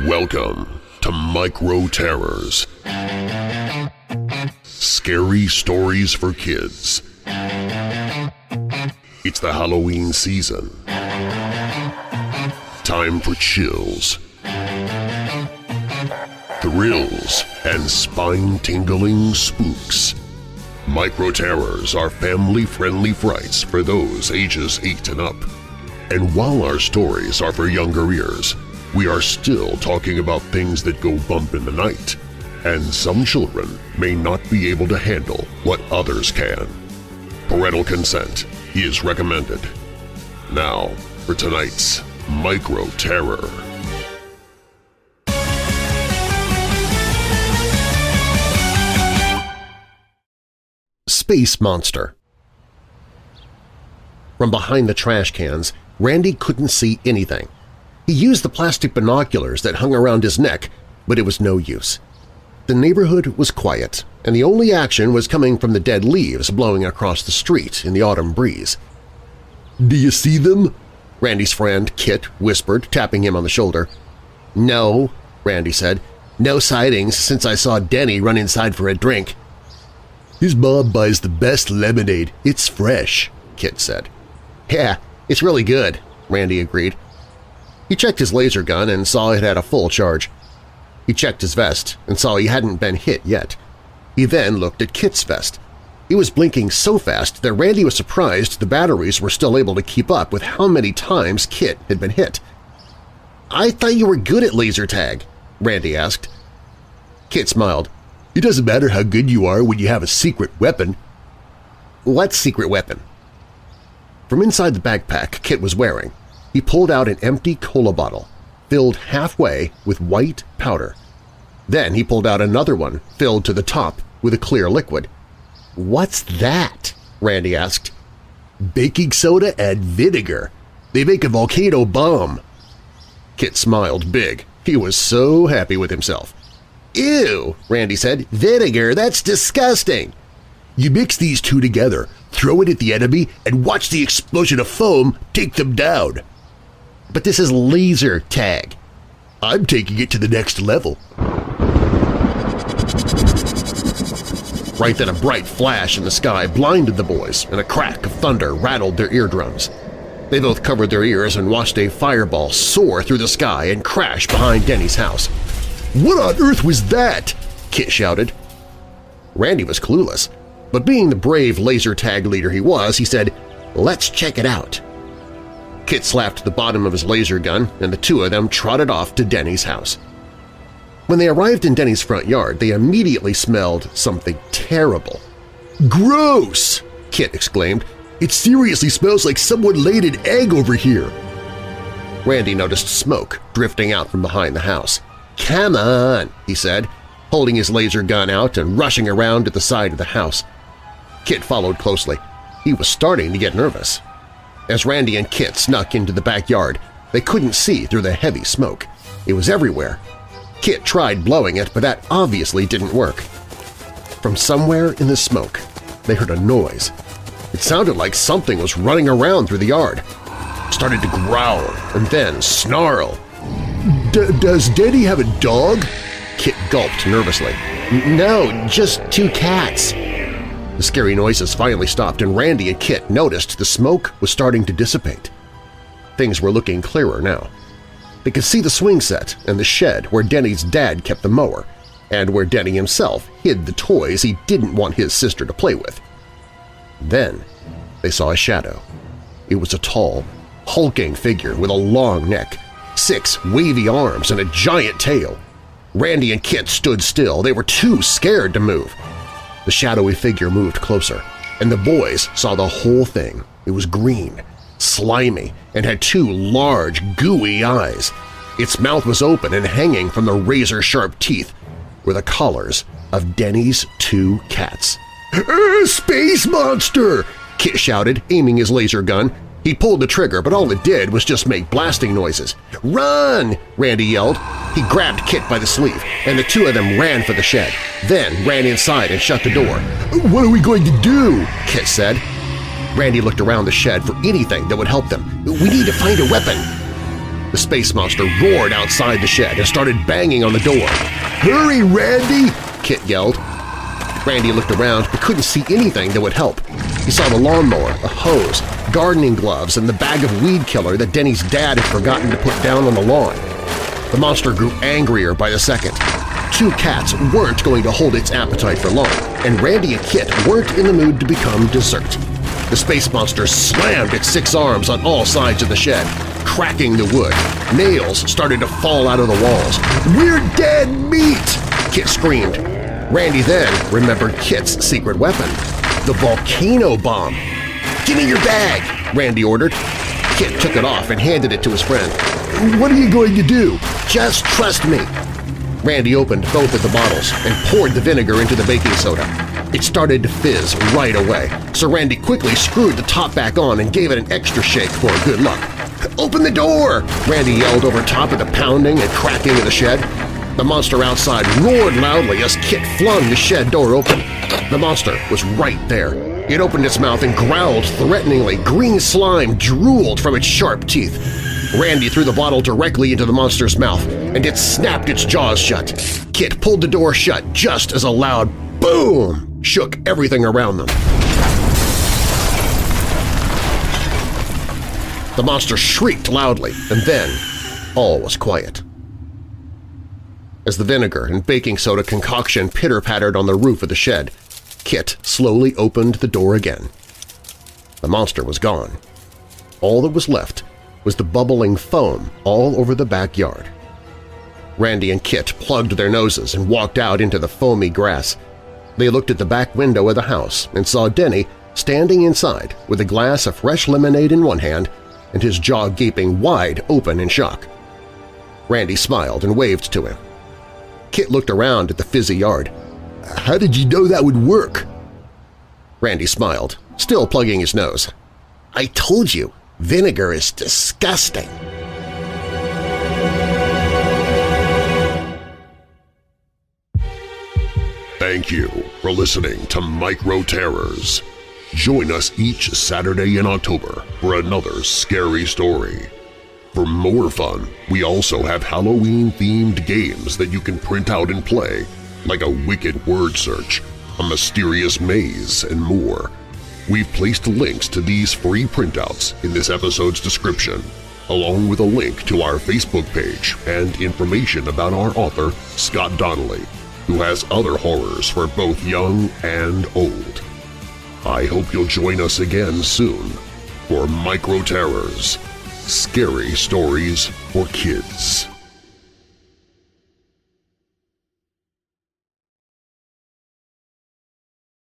Welcome to Micro Terrors. Scary stories for kids. It's the Halloween season. Time for chills, thrills, and spine-tingling spooks. Micro Terrors are family-friendly frights for those ages 8 and up. And while our stories are for younger ears, we are still talking about things that go bump in the night, and some children may not be able to handle what others can. Parental consent is recommended. Now for tonight's Micro Terror. Space Monster. From behind the trash cans, Randy couldn't see anything. He used the plastic binoculars that hung around his neck, but it was no use. The neighborhood was quiet, and the only action was coming from the dead leaves blowing across the street in the autumn breeze. "Do you see them?" Randy's friend Kit whispered, tapping him on the shoulder. "No," Randy said. "No sightings since I saw Denny run inside for a drink." "His mom buys the best lemonade. It's fresh," Kit said. "Yeah, it's really good," Randy agreed. He checked his laser gun and saw it had a full charge. He checked his vest and saw he hadn't been hit yet. He then looked at Kit's vest. It was blinking so fast that Randy was surprised the batteries were still able to keep up with how many times Kit had been hit. "I thought you were good at laser tag," Randy asked. Kit smiled. "It doesn't matter how good you are when you have a secret weapon." "What secret weapon?" From inside the backpack Kit was wearing, he pulled out an empty cola bottle, filled halfway with white powder. Then he pulled out another one filled to the top with a clear liquid. "What's that?" Randy asked. "Baking soda and vinegar. They make a volcano bomb." Kit smiled big. He was so happy with himself. "Ew," Randy said. "Vinegar, that's disgusting." "You mix these two together, throw it at the enemy, and watch the explosion of foam take them down." "But this is laser tag." "I'm taking it to the next level." Right then a bright flash in the sky blinded the boys, and a crack of thunder rattled their eardrums. They both covered their ears and watched a fireball soar through the sky and crash behind Denny's house. "What on earth was that?" Kit shouted. Randy was clueless, but being the brave laser tag leader he was, he said, "Let's check it out." Kit slapped the bottom of his laser gun, and the two of them trotted off to Denny's house. When they arrived in Denny's front yard, they immediately smelled something terrible. "Gross!" Kit exclaimed. "It seriously smells like someone laid an egg over here." Randy noticed smoke drifting out from behind the house. "Come on," he said, holding his laser gun out and rushing around to the side of the house. Kit followed closely. He was starting to get nervous. As Randy and Kit snuck into the backyard, they couldn't see through the heavy smoke. It was everywhere. Kit tried blowing it, but that obviously didn't work. From somewhere in the smoke, they heard a noise. It sounded like something was running around through the yard. It started to growl and then snarl. Does Denny have a dog?" Kit gulped nervously. "No, just 2 cats." The scary noises finally stopped, and Randy and Kit noticed the smoke was starting to dissipate. Things were looking clearer now. They could see the swing set and the shed where Denny's dad kept the mower, and where Denny himself hid the toys he didn't want his sister to play with. Then they saw a shadow. It was a tall, hulking figure with a long neck, 6 wavy arms, and a giant tail. Randy and Kit stood still. They were too scared to move. The shadowy figure moved closer, and the boys saw the whole thing. It was green, slimy, and had 2 large, gooey eyes. Its mouth was open, and hanging from the razor-sharp teeth were the collars of Denny's 2 cats. "Space monster!" Kit shouted, aiming his laser gun. He pulled the trigger, but all it did was just make blasting noises. "Run!" Randy yelled. He grabbed Kit by the sleeve, and the two of them ran for the shed, then ran inside and shut the door. "What are we going to do?" Kit said. Randy looked around the shed for anything that would help them. "We need to find a weapon." The space monster roared outside the shed and started banging on the door. "Hurry, Randy!" Kit yelled. Randy looked around but couldn't see anything that would help. He saw the lawnmower, a hose, gardening gloves, and the bag of weed killer that Denny's dad had forgotten to put down on the lawn. The monster grew angrier by the second. Two cats weren't going to hold its appetite for long, and Randy and Kit weren't in the mood to become dessert. The space monster slammed its 6 arms on all sides of the shed, cracking the wood. Nails started to fall out of the walls. "We're dead meat!" Kit screamed. Randy then remembered Kit's secret weapon, the volcano bomb. "Give me your bag!" Randy ordered. Kit took it off and handed it to his friend. "What are you going to do?" "Just trust me." Randy opened both of the bottles and poured the vinegar into the baking soda. It started to fizz right away, so Randy quickly screwed the top back on and gave it an extra shake for good luck. "Open the door!" Randy yelled over top of the pounding and cracking of the shed. The monster outside roared loudly as Kit flung the shed door open. The monster was right there. It opened its mouth and growled threateningly. Green slime drooled from its sharp teeth. Randy threw the bottle directly into the monster's mouth, and it snapped its jaws shut. Kit pulled the door shut just as a loud boom shook everything around them. The monster shrieked loudly, and then all was quiet. As the vinegar and baking soda concoction pitter-pattered on the roof of the shed, Kit slowly opened the door again. The monster was gone. All that was left was the bubbling foam all over the backyard. Randy and Kit plugged their noses and walked out into the foamy grass. They looked at the back window of the house and saw Denny standing inside with a glass of fresh lemonade in one hand and his jaw gaping wide open in shock. Randy smiled and waved to him. Kit looked around at the fizzy yard. "How did you know that would work?" Randy smiled, still plugging his nose. "I told you, vinegar is disgusting." Thank you for listening to Micro Terrors. Join us each Saturday in October for another scary story. For more fun, we also have Halloween-themed games that you can print out and play, like a wicked word search, a mysterious maze, and more. We've placed links to these free printouts in this episode's description, along with a link to our Facebook page and information about our author, Scott Donnelly, who has other horrors for both young and old. I hope you'll join us again soon for Micro Terrors, Scary Stories for Kids.